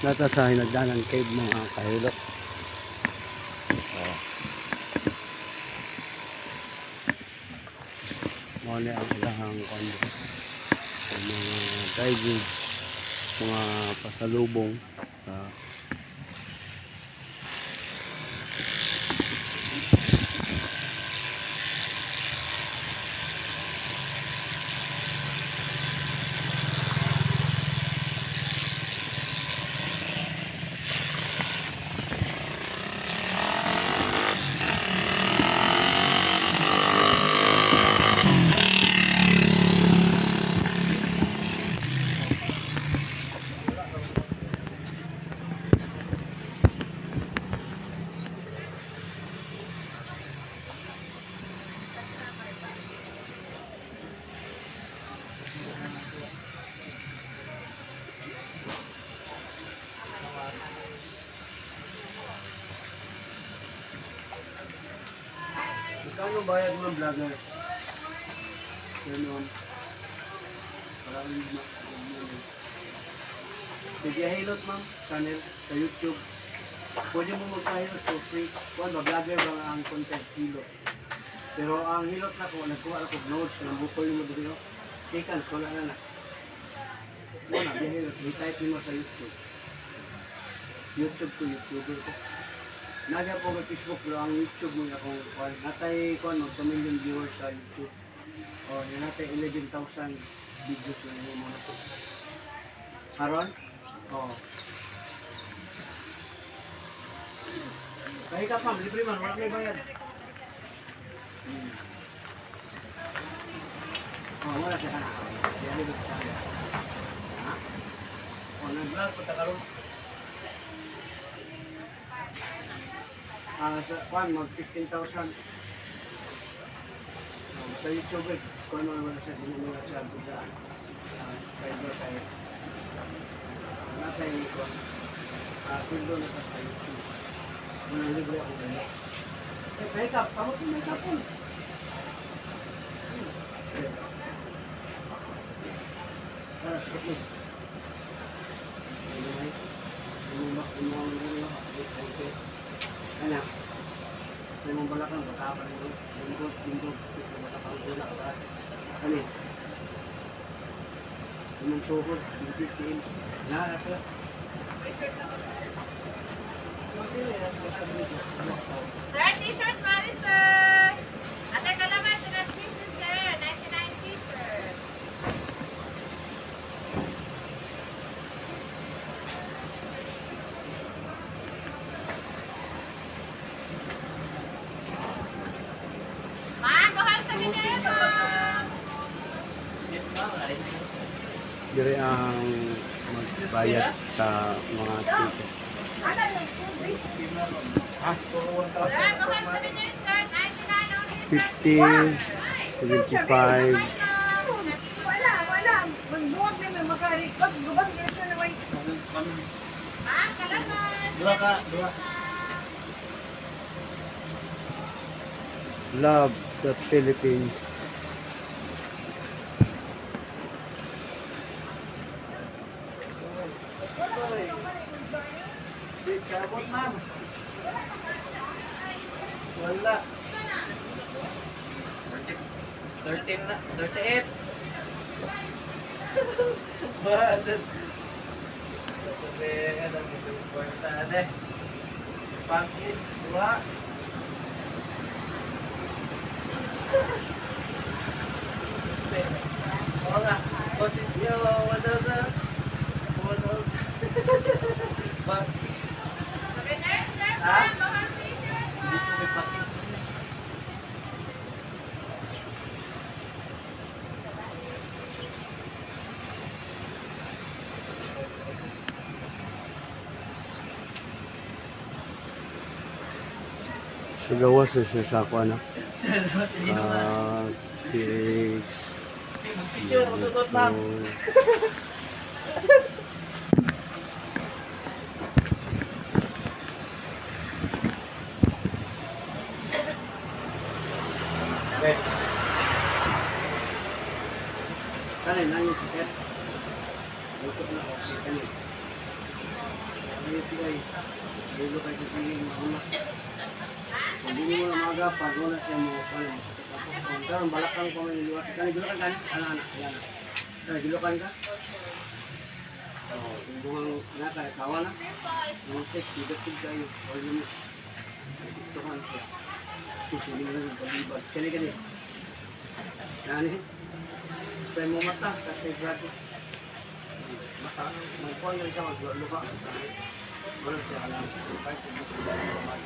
Nata sa hinagdanan cave mga kahilot. Muna ang ilahang kondo. Mga dry goods, mga pasalubong. Kano bayad mo ng vlogger? Ganon. Parang sige, hilot ma'am, channel sa YouTube. Pwede mo magpahilot for free. Kung ba, vlogger ba ang content hilot? Pero ang hilot na ko, nagkuha ako notes, ng bukol mo dito. Seconds, wala na. Wala, hilot. I-type mo sa YouTube. YouTube ko, YouTuber ko. Naga po sa Facebook pero ang YouTube mo akong natay ko ano 2 million viewers sa YouTube. O natay 11,000 videos na yung mga to. Karon? Oo. Kahit ka pa, libre man, wala may bayad. Wala siya ka na. Yan yung channel. Ha? Nag-vlog po ta karon. Sa kwan, mag 15,000. Sa YouTube, kung ano naman siya, hindi mo na siya sa subscriber kayo. Natay ko, pildo na sa YouTube. Muna libre ako ganyan. Makeup, kamot yung makeup po. Sakit mo. Anak, saya mau belakang betapa itu, lingkup, betapa itu nak berat. Ani, minum suhu, bikin, nah rasa. Sir, t-shirt mari sir. Ate kalaman sudah pieces sir, 99 t-shirt. Dire ang magbayad sa mga ticket. Sir, bukan sa dinner sir, 99 only sir. 50, 75. Wala. Magbuwag na may makarequest. Gubas ganito na may... Ma'am, kalaman. Dua. Love the Philippines. Sabot, ma'am. Wala. 13 na, 38. Bakit? Sabi, ano, ito importante. Package, dua. Oo nga, posisyon, 1,000. 1,000. Bakit? Ha? Dito may package. Sigawas siya sa ako ano. PH. Magsisyon, masudot, ma'am. Okay. Kanin, nangin sa set. Luto na okay, kanin. UTI. Dilo kay kutingin mauna. Hindi mo na magapag, wala siya mo pala. Kung karon balakang pa may liwat. Kani gilokan ka? Ana. Yan. Kani gilokan ka? Oh, yung buhang naka kawa na. Yung sex, bigatid kayo. Or yung ito kan siya. Sige na lang palibad. Kani. Nani? Sa mo mata kasi grabe. Mata, may po yung siya magluka. Wala siya alam. Kahit kung gusto ba kumain.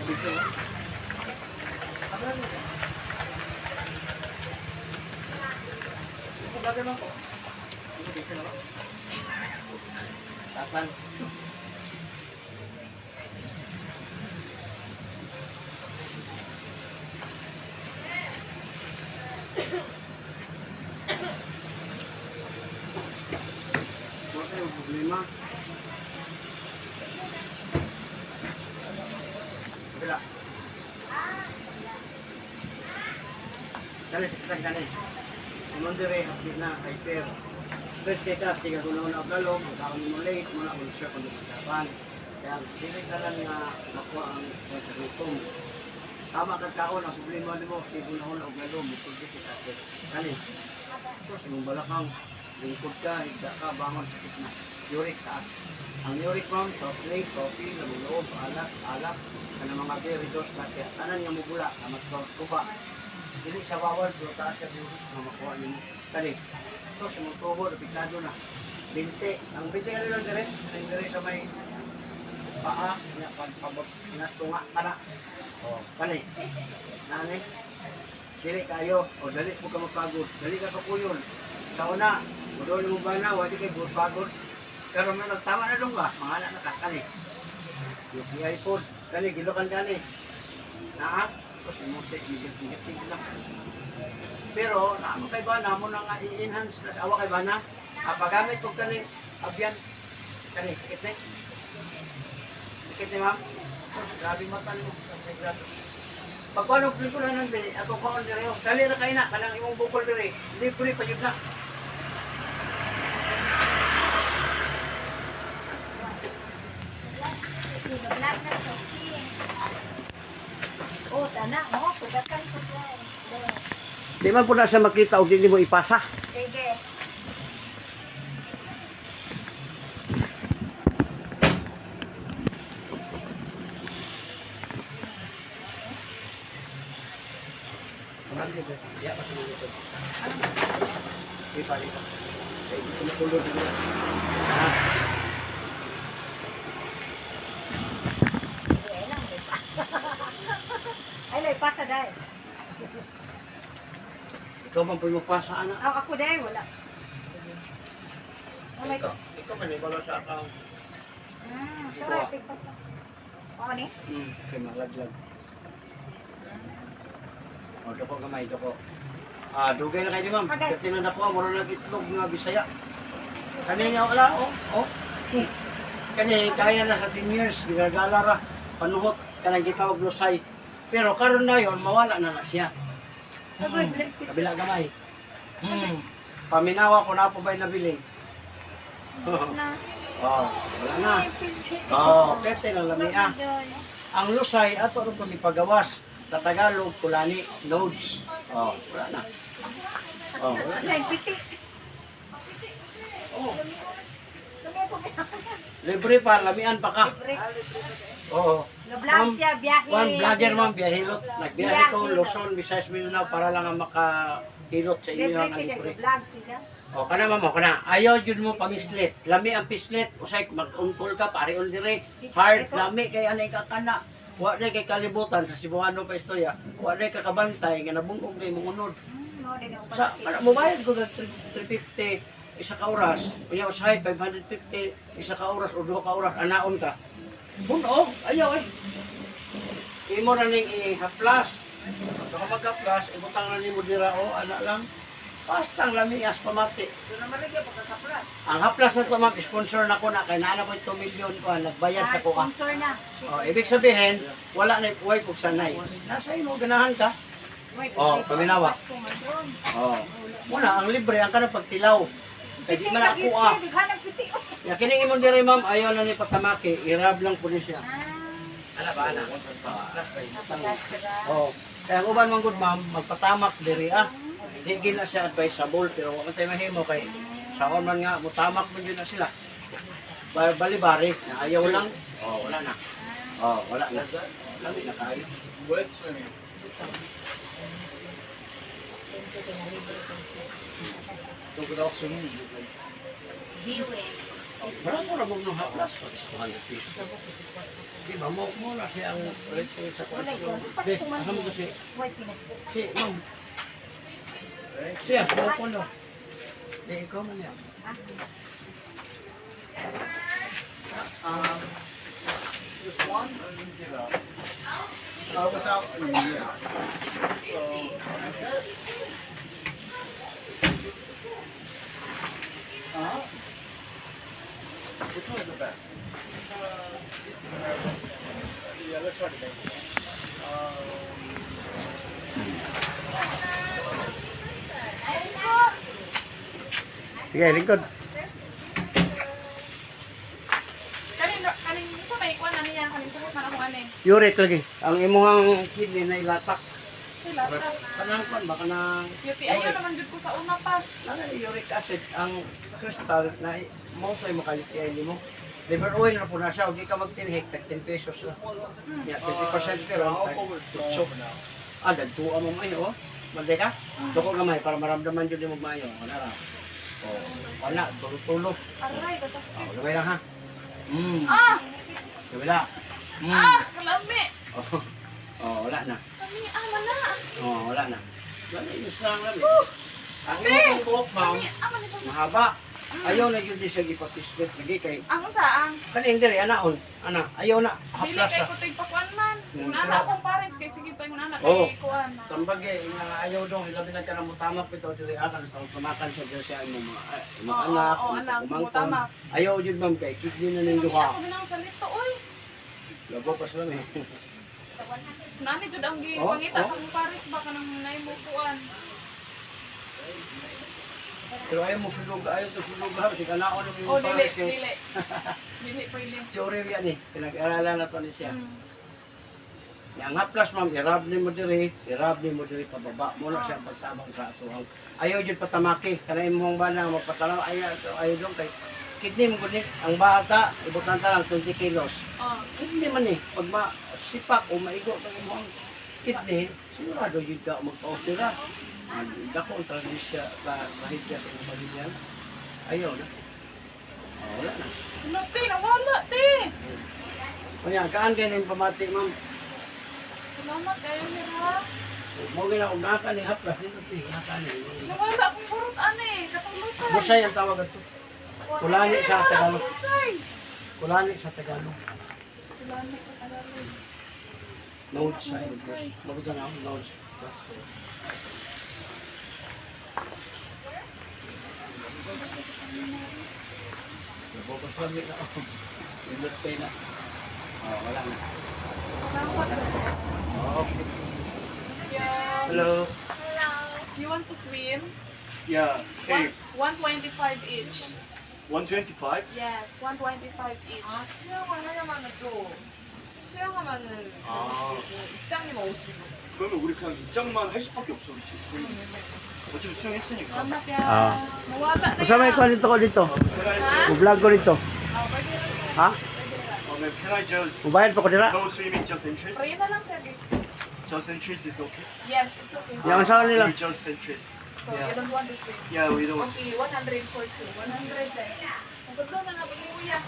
Sabi ko, Bagay man ko. Ito dito na ba? Tapan. wala tayong problema. Bila. Dali, sakit kani. Naman dire, hapit na, kay Per. Stress kay ka, sige kung nauna ang galong, ang kaon mo late, muna kung siya kung nagkapan. Kaya, hindi ka lang nga nakuha ang sa gutom. Tama ka kaon, ang problema mo, sige kung nauna ang galong, musulti kita. Kani, tapos yung balakang, lingkod ka, higda ka, bangon, sakit na. Uric taas. Ang uric ma'am, soft drink, coffee, lamuloob, alak, kanang mga berry dos, kasi tanan nga mubula, kamat kuba. Dili sa bawal, pero taas ka dito, na makuha niyo. Kani, ito, sa mga tubo, napitado na. Binte, ang binte ka nila dire, ang dire sa may paa, nastunga ka na. O, kani, nani, dili kayo, o dali mo ka magpagod, dali ka kapuyol. Sa una, mudol mo ba na, wadi kay pagod. Pero may nagtama na doon ba, mga anak na kani. UPI food, kani, gilokan kani. Naa, tapos imusik, higit lang. Pero, naamo kay Bana, mo na nga i-enhance na awa kay Bana. Pagamit ko kani, abyan, kani, sikit ni. Sikit ni ma'am. Grabe mata mo, grabe. Pag ano, pelikulan ng bili, ako kaon dire, dali na kayo na, kanang imong bukol dire, libre pa yun na. Oh, tana mo, pugatan ko po. Di man po na siya makita o hindi mo ipasa. Sige. Ay, lay pasa dai. Ikaw man po yung pasa, anak. Ako dai wala. Wala ko. Ikaw man, ibalo sa account. Sure, tigpasa. Ako ni? Kay malaglag. O, doko gamay, doko. Dugay na kayo ni ma'am. Agay. Kasi na dako, mura na itlog nga Bisaya. Kani nga wala, oh. Kani, kaya na sa 10 years, ginagala ra. Panuhot, kanang gitawag lusay. Pero karon na yon mawala na na siya. Kabila gamay. Paminawa ko na po ba'y nabili? Na. Wala na. Pwede na lamia. Ang lusay, ato rin kung ipagawas. Sa Tagalog, kulani, nodes. Wala na. Wala na. Ay, piti. Libre pa, lamian pa ka. Oo. Vlog siya, biyahe. One vlogger ma'am, biyahilot. Nagbiyahe ko, Luzon, Visayas, Mindanao para lang ang makahilot sa inyo ang libre. Vlog sila. Kana ma'am, kana. Ayaw yun mo pamislit. Lami ang pislit. Usay, mag-unkol ka, pare on dire. Hard, lami, kaya anay ka kana. wa na kay kalibutan sa Cebuano pa istorya. Wa na kakabantay nga nabungog na imong unod. No, din ako Sa mo bayad ko kag 350 isa ka oras. Unya usahay 550 isa ka oras o duha ka oras anaon ka. Bunog, ayaw eh. Imo na ning i-haplas. Baka mag-haplas, ibutang na nimo dira o ana lang. Pastang lamias pamati. So naman lagi pagkakaplas. Ang haplas na to ma'am, sponsor na ko na kay naana ko 2 million ko nagbayad sa ko. Sponsor na. Oh, ibig sabihin, wala na way kog sanay. Nasa imo ganahan ka. Oh, paminawa. Oh. Muna ang libre ang kana pagtilaw. Kay di man ako ah. Hanap piti. Ya kining imong diri ma'am, ayaw na ni patamaki, irab lang po niya siya. Ana ba ana? Oh. Kaya ang uban man gud ma'am, magpatamak diri ah. Di gina siya advisable pero wa man tayo mahimo kay saon man nga mutamak man yun na sila. Bali-bari, na ayaw lang. Oh, wala na. Oh, wala na. Lami na kayo. Wet swimming. So without swimming, it's like Parang ko rabog ng haplas, 200 pesos. Di ba, mo na siya ang rating sa kwasyon. Di, asa mo kasi, si, ma'am. Siya, buo ko no. Di, ikaw man yan. this one, I didn't give out. Without swimming, yeah. Which one's the best? Yeah, let's try the main. Sige, lingkod. Kanin sa may kuan ano yan, kanin sakit man ako ani. Uric lagi. Ang imuhang kidney na ilatak. Sila ta. Kanang kwan ba, kanang... UTI yun naman jud ko sa una pa. Nang uric acid, ang crystal na mo sa imo ka-UTI mo. Liver oil na po na siya, huwag ka magtinhik, 10 pesos na. Yeah, 50% pero, so, dagtuan mo mayo, oh. Mandi ka? Doko gamay para maramdaman jud mo mayo. Wala ra. Oh, wala, tulog-tulog. Aray, bata. Oh, gamay lang ha. Ah! Wala. Kalami. Oh, wala na. Kami, mana. Oh, wala na. Wala yung sarang lami. Ang iyong buhok, ma'am, Man ito. mahaba. Ayaw na yun di siya ipatisbet lagi kay Ang saang. kaning diri anaon. Ana, ayaw na Dili haplas kay sa. kutig pakuan man. Hmm, Nana pero- akong pares kay sige to yung nana Oo. kay kuan. Tambage nga ayaw dong ilabi na kana mutamak bitaw diri akan sa tumakan sa diri siya imong mga Oo, anak, oo, anak, kumangkon. mutamak. Ayaw jud ma'am kay kidney na ning Ako duha. binang salito oy. Labo pa sila eh. Nani jud ang Oh, gipangita oh. sa mong pares baka nang naimo kuan. Pero ayaw mo sulog, ayaw to sulog ha, si kanaon ng Oh, imong dili, pares kay dili. Dili pwede. Teorya yan eh, pinag-aralan na to ni siya. Hmm. Yang haplas ma'am, irab ni mo diri pababa mo na siya pagtabang sa atuang. Ayaw jud patamaki, kana imong bana magpatalaw ayaw dong kay kidney mo gud ang bata ibutan ta lang 20 kilos. Oh. Kidney man eh, pag masipak o maigo kang imong kidney, sigurado jud ka magpa-opera. Dako ang tradisya kahit siya sa imong pamilya. Ayaw na. Oh, wala na. Napi, nawala ti. Kanya, kaan kayo ng pamati ma'am? Salamat kayo ni ha. Mo gina og naka ni haplas nito ti naka ni. Nawala akong burot ani, katulusan. Busay ang tawag ato. Kulani sa Tagalog. Busay. Kulani sa Tagalog. Kulani sa Tagalog. Nodes sa English. Mabuta na nodes. Nabukas lang nila ako. Inot kayo na. Oh, wala na. Salamat. Okay. Yeah. Hello. You want to swim? Yeah. Hey, 125 each. 125? Yes, 125 each. 아, 수영을 하려면은 또 수영하면은 아. 50이고 입장료가 50이고. 그러면 우리 그냥 입장만 할 수밖에 없어, 그렇지? 어차피 수영했으니까. Salamat ya. Ah. Nawala na Usa may yan. ko dito ko dito. Can I just, Mo-vlog ko dito. Oh, pwede na. Ha? can I just, Mubayad pa ko dira. no swimming, just interest? Pray na lang, sir. Just interest is okay? Yes, it's okay. Yang sa nila. We just interest. So, you don't want to swim. Yeah, we don't. Okay, 100 for two. 100 then. Masablo na na, pag-uwi yan.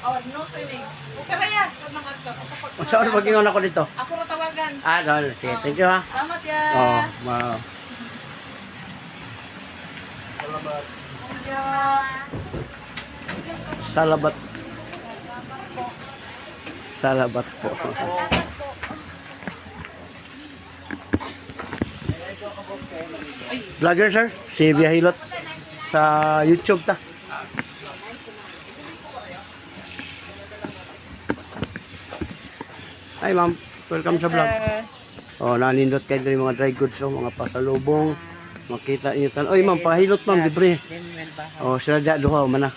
Oh, no swimming. Okay ba yan? Pag nakat ka, kapag Saan mag-ingon ako dito? Ako na tawagan. Ah, dahil. Sige, thank you ha. Salamat ya. Oh, wow. Salabat. Salabat po. Vlogger sir, si Biyahilot sa YouTube ta. Hi ma'am, welcome sa vlog. Oh, nanindot kayo din mga dry goods, oh, mga pasalubong. Makita niyo tan. Oy ma'am, pahilot ma'am, libre. Oh, sila da duha man na.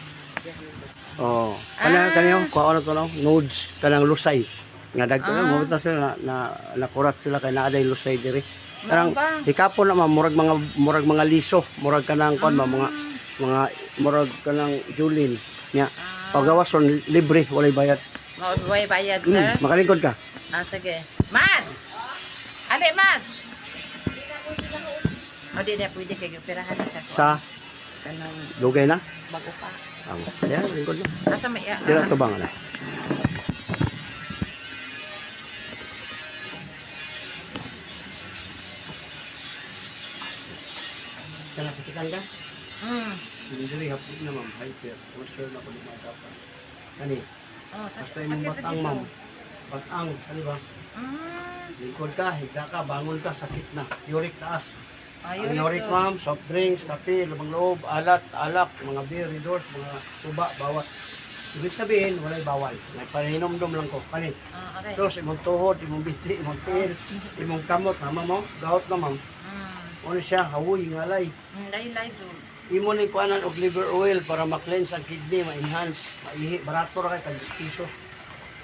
Oh, kanyo kuha na to no, nodes kanang lusay. Nga dagko mo ta sila na nakurat sila kay naaday lusay diri. Karang hikapon na ma'am, murag mga liso, murag kanang kon mga murag kanang julin. Nya, pagawason libre, walay bayad. May bayad, sir. Makalingkod ka. Ah, sige. Mad! Ali, Mad! O, di na pwede kayo pirahan na sa Sa kanang lugay na. bago pa. Ayan, lingkod na. Asa may Dira to bang na. Kana sakitan ka? Dili hapon na ma'am, hyper. Sure na ko di madapat. Kani, Oh, basta imong batang ma'am. Batang, ano ba? Lingkod ka, higa ka, bangon ka, sakit na. Uric taas. Ang uric ma'am, soft drinks, kape, lumang loob, alat, alak, mga beer, redors, mga tuba, bawat. Ibig sabihin, walay bawal. May paninom-dom lang ko. Kani. okay. Tapos, imong tuhod, imong biti, imong tiil, imong kamot, mama mo, gawat na ma'am. Ano siya, hawoy, ngalay. Laylay do. Imo ni kuanan og liver oil para ma-cleanse ang kidney, ma-enhance, maihi, barato ra kay tag piso.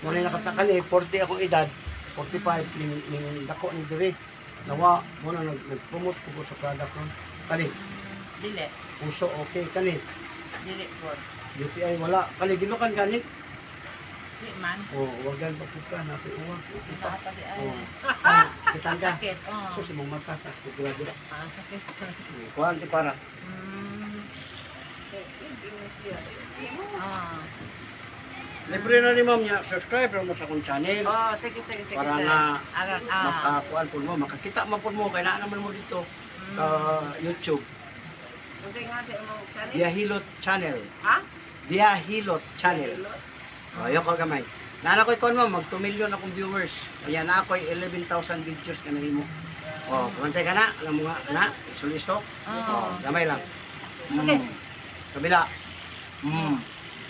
Mo ni nakatakan ni 40 akong edad, 45 ning dako ni diri. Nawa mo na nag-promote ko sa product ron. Kani, Dili. puso okay kani. Dili po. UTI wala. Kani ginukan gani. Di man. Oh, wagan pa pud ka na uwag. Kita pa di ay. Oh. Kitang ka. Sakit. Oh. So si mong mata sa sigurado. Sakit. Kuan ti para. Ah. Libre na ni ma'am niya, subscribe lang mo sa akong channel. Oh, sige. Para sir. nga Aral, makakuan po mo, makakita man po mo, kaya na naman mo dito sa YouTube. Kasi nga sa imong channel. Biyahilot Channel. Ha? Biyahilot Channel. O, yun ko gamay. Nana ko'y kon mo, mag 2 million akong viewers. Kaya na ako'y 11,000 videos ka na mo. O, kumantay ka na, alam mo nga, na, isuliso. O, gamay lang. Okay. Kabila.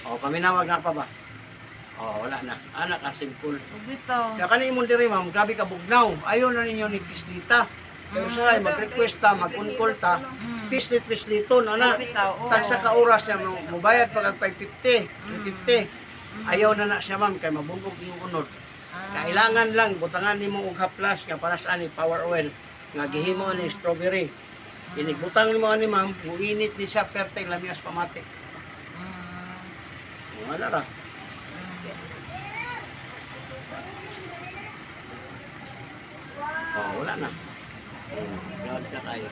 O, paminawag na pa ba? O, wala na. Anak ka, simple. Dito. Kaya kanina mong diri ma'am, grabe ka bugnaw. Ayaw na ninyo ni Pislita. Kaya sa mag-request ta, mag-uncall ta, Pislit-Pisliton, ana. Tagsa ka oras niya, mubayad pa kag 550, 350. Ayaw na siya ma'am, kaya mabungog yung unod. Kailangan lang, butangan ni mo og haplas, nga para saan ni power oil, nga gihimo ni strawberry. Inigbutang ni mo ni ma'am, muinit ni siya, perteng lamias pamati. Wala ra. Oh, wala na. Grabe ka tayo.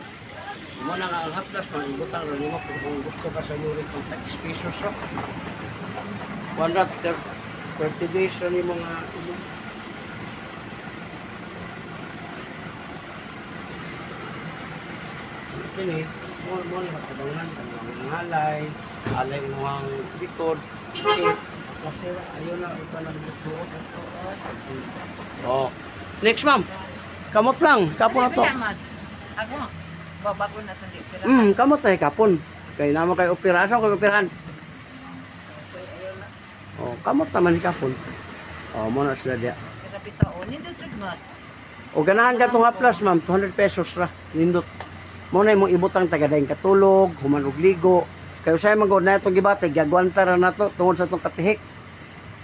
Mo na nga ang haplas, manibutang rin mo kung gusto ka sa uric ng 30 pesos ro. 130 days rin yung mga kini, mo na matabangan ka ng halay, alay mo ang likod, ikit, kasi ayaw na ito ng likod. Oh. Next ma'am. Kamot lang, kapon na to. Ako, babago na sa dipira. Kamot tayo kapon. Kaya naman kayo opera. Saan kayo operahan? Oh, kamot naman ni kapon. Oh, muna sila diya. Kapita o, nindot mat. O ganahan ka itong haplas, ma'am. 200 pesos ra. Nindot. Muna yung ibutang tagadayang katulog, human og ligo. Kayo sa'yo mag na itong gibate, gagwanta ra na to tungod sa itong katihik.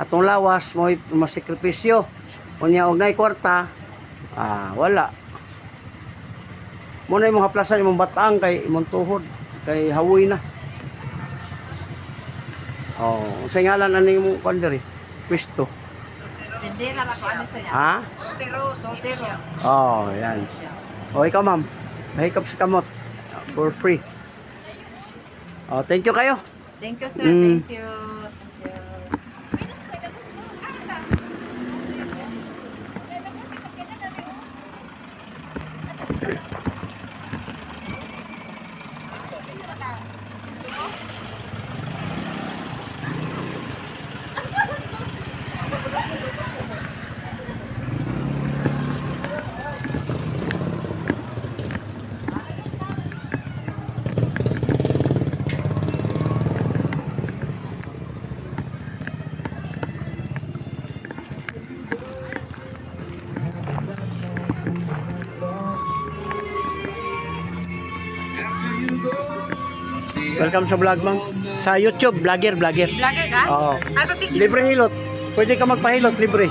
Atong lawas, mo masikripisyo. Unya og nay kwarta, wala. Muna imong haplasan imong batang kay imong tuhod kay hawoy na. Oh, sa ngalan ani imong kandiri? Pwesto. Tindera lang ko ano sa niya. Ha? Soteros. Oh, yan. O ikaw ma'am, mahikap sa kamot for free. Oh, thank you kayo. Thank you, sir. Thank you. Welcome sa vlog, ma'am. Sa YouTube, vlogger. Vlogger ka? Oo. Ano picture? Libre hilot. Pwede ka magpahilot, libre.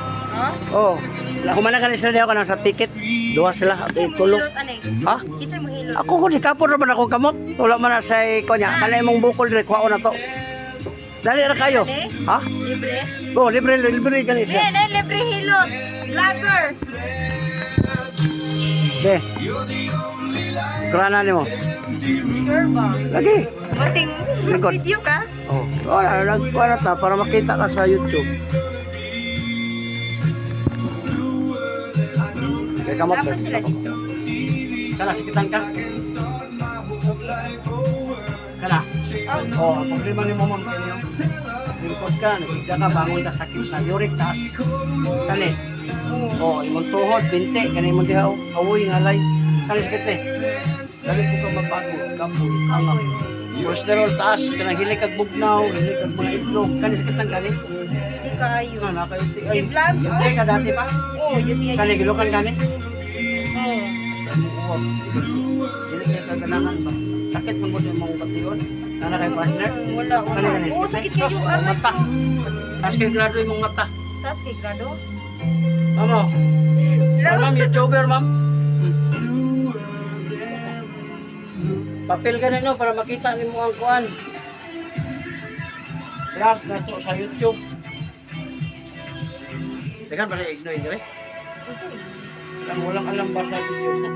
Oh? Oo. Kumana ka sila ka sa ticket. Duha sila at tulong. Hilot ano eh? Ha? Kitsa mo hilot. Ako ko di kapon naman ako kamot. Wala man na sa konya. Kanay mong bukol dire kuha na to. Dali ra kayo. Ha? Libre? Oh, libre ganito. Libre hilot. Vlogger. Okay. Kurana nimo. Sure ba? Lagi. Mating Likod. video ka? Oh. Oh, nagkuha na ta para makita ka sa YouTube. Kaya kamot ba? Dapat sila dito. Kana sikitan ka. Kana. Oh, ang problema ni mo ma'am kanyo. Lingkod ka, nagigda ka, bangon ka sakit na uric taas. Kani. Oh, imong tuhod, binti, kani imong diha awoy ngalay. Kani sakit ni. Dali ko ka mabago, kapoy, angap. Cholesterol taas, kanang hilig kag bugnaw, hilig kag mga itlog, kani sakit lang kani. Hindi kayo. Ano na kayo? Ay, I-vlog ko. hindi ka dati pa? Oo, yun yan. Kani gilukan kani? Oo. Oo. Dili ka kaganahan ba? Sakit man mo yung mga bation. Nana kay partner? Wala. Kani. Oo, sakit kayo yung aray mata. ko. Tapos kay grado yung mga mata. Tapos kay grado. Mamo. Ma'am, YouTuber, ma'am. Papel ka na no para makita ni mo ang kuan. Vlog na to sa YouTube. Tekan pala ignoy dire. Walang alam ba sa video mo?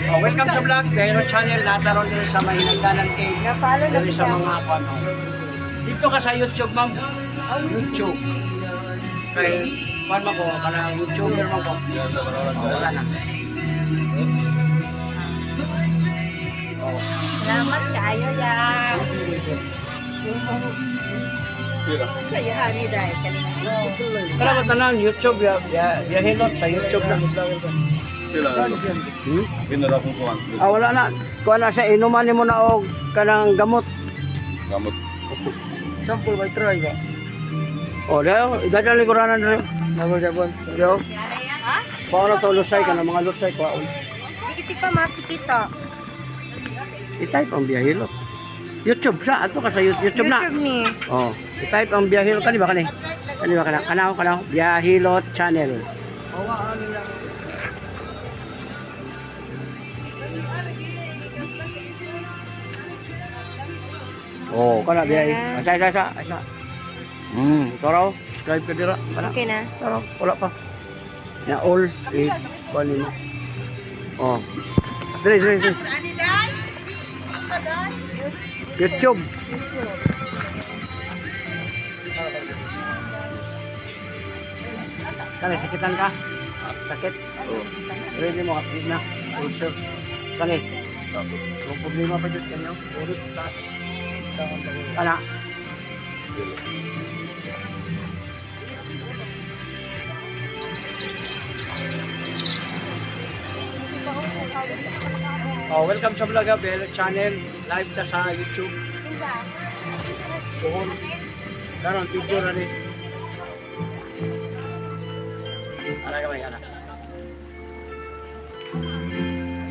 Oh, welcome sa vlog, Gairo Channel, nataron din sa Mahinagdanan Cave. Na-follow na Dili sa kita. mga ano. Dito ka sa YouTube, ma'am. YouTube. Kay, kuan mo ko, kana YouTuber mo ko. Oh, wala na. Oh. Salamat kayo ya. Saya hari dahil kanina. Kaya ko tanang YouTube, ya hilot sa YouTube na. Pinara ko kuhan. Ah, wala na. Kuan na siya, inuman mo na og kanang gamot. Gamot. Sample by try ba? Oh, dayo, idadali ko ranan dito. Nabol. Yo. Ha? Paano to lusay ka na mga lusay ko. Dikit pa makikita. I-type ang biyahilot. YouTube sa ato ka sa YouTube na. YouTube ni. Oh, i-type ang biyahilot kani ba kani? Kani ba kana? Kanaw biyahilot channel. Oh, kana biyahe. Asa. Taraw, subscribe ka dira. Kana. Okay na. Taraw, wala pa. Ya all kuan mo. Oh. Dire. Ani dai? YouTube. Kana sakitan ka? Sakit? Ready mo, hapit na. Ulcer. Kani? Kung problema pa dyan kanyo, ulit, taas. Kana? Oh, welcome sa Vlog Bell channel. Live ta sa YouTube. Tuhon. Karon video na ni. Ara kamay, ara.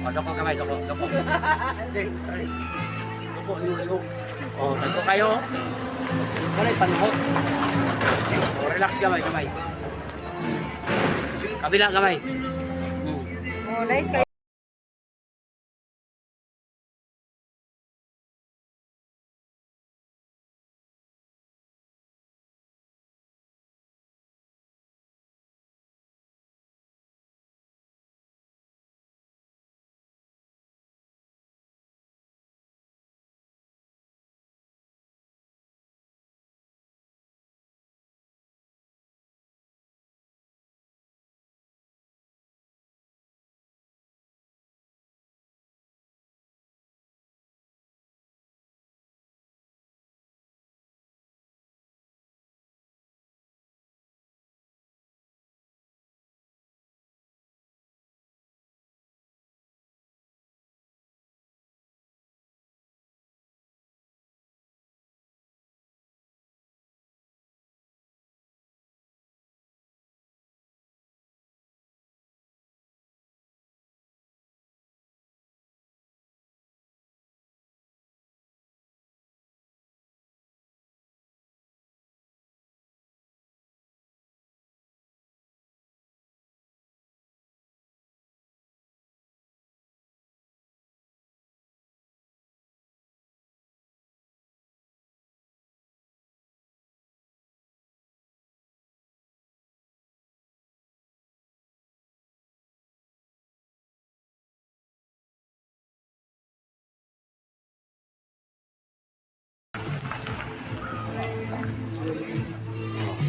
Oh, doko kamay, doko. Okay, sorry. Doko. Oh, doko kayo. Wala panhot. Oh, relax kamay. Kabila kamay. Oh, nice kayo.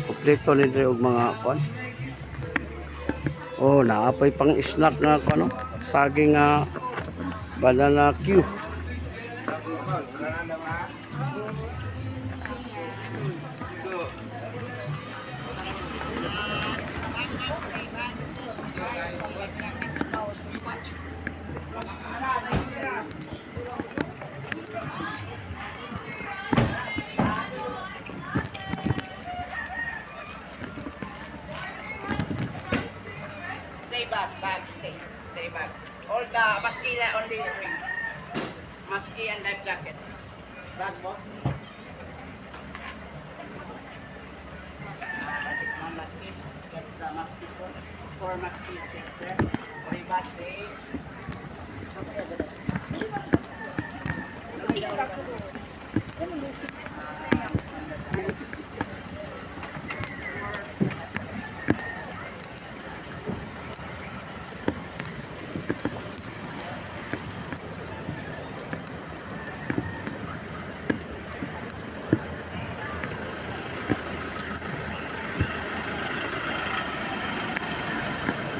Kompleto ni dre og mga kon. Oh, naapay pang snack nga kono. Saging nga banana Q. Stay back. All the maski na only ring. Maski and life jacket. Bag mo. Maski. Get the maski for maski. There. Very bad day.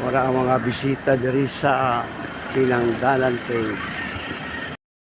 Wala ang mga bisita diri sa Pinanggalan kay